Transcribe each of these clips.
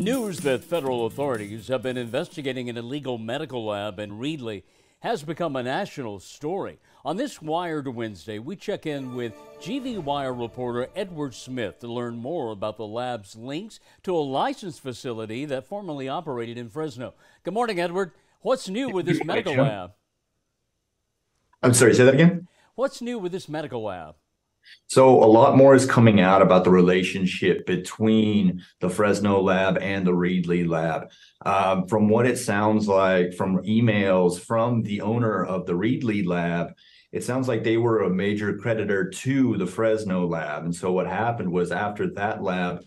News that federal authorities have been investigating an illegal medical lab in Reedley has become a national story. On this Wired Wednesday, we check in with GV Wire reporter Edward Smith to learn more about the lab's links to a licensed facility that formerly operated in Fresno. Good morning, Edward. What's new with this medical lab? I'm sorry, say that again? What's new with this medical lab? So a lot more is coming out about the relationship between the Fresno lab and the Reedley lab. From what it sounds like from emails from the owner of the Reedley lab, it sounds like they were a major creditor to the Fresno lab. And so what happened was after that lab,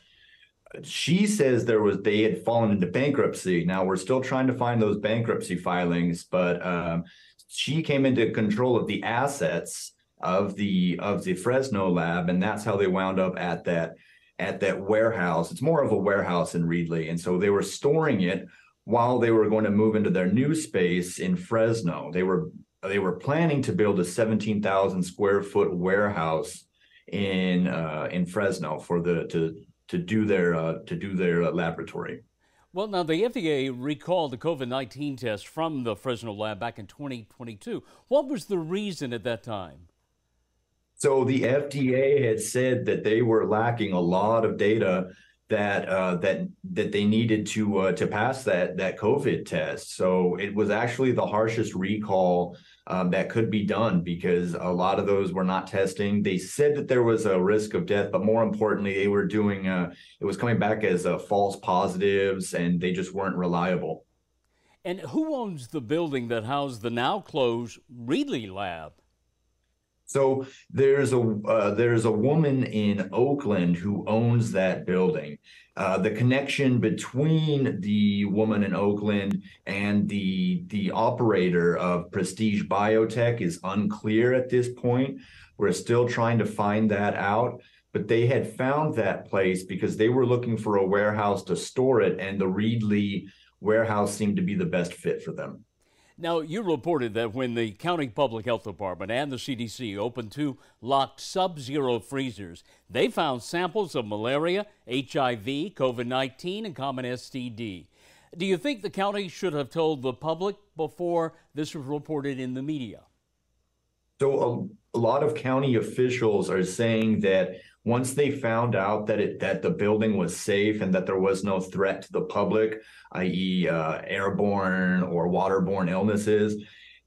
she says they had fallen into bankruptcy. Now we're still trying to find those bankruptcy filings, but she came into control of the assets of the Fresno lab, and that's how they wound up at that warehouse. It's more of a warehouse in Reedley, and so they were storing it while they were going to move into their new space in Fresno. They were planning to build a 17,000 square foot warehouse in Fresno to do their laboratory. Well, now the FDA recalled the COVID-19 test from the Fresno lab back in 2022. What was the reason at that time? So the FDA had said that they were lacking a lot of data that they needed to pass that COVID test. So it was actually the harshest recall that could be done because a lot of those were not testing. They said that there was a risk of death, but more importantly, they were doing it was coming back as false positives, and they just weren't reliable. And who owns the building that housed the now closed Reedley lab? So there's a woman in Oakland who owns that building. The connection between the woman in Oakland and the operator of Prestige Biotech is unclear at this point. We're still trying to find that out. But they had found that place because they were looking for a warehouse to store it, and the Reedley warehouse seemed to be the best fit for them. Now, you reported that when the county public health department and the CDC opened two locked sub-zero freezers, they found samples of malaria, HIV, COVID-19, and common STD. Do you think the county should have told the public before this was reported in the media? So a lot of county officials are saying that once they found out that the building was safe and that there was no threat to the public, i.e., airborne or waterborne illnesses,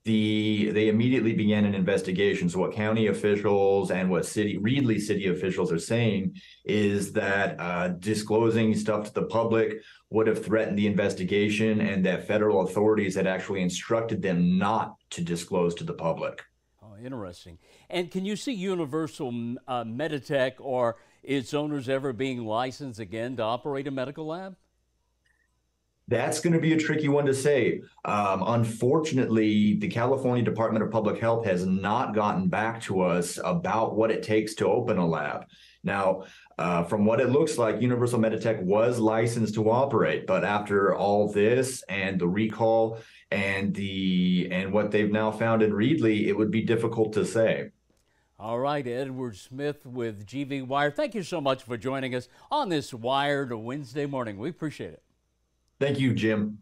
they immediately began an investigation. So what county officials and what Reedley city officials are saying is that disclosing stuff to the public would have threatened the investigation, and that federal authorities had actually instructed them not to disclose to the public. Oh, interesting. And can you see Universal Meditech or its owners ever being licensed again to operate a medical lab? That's going to be a tricky one to say. Unfortunately, the California Department of Public Health has not gotten back to us about what it takes to open a lab. Now, from what it looks like, Universal Meditech was licensed to operate, but after all this and the recall and what they've now found in Reedley, it would be difficult to say. All right, Edward Smith with GV Wire. Thank you so much for joining us on this Wired Wednesday morning. We appreciate it. Thank you, Jim.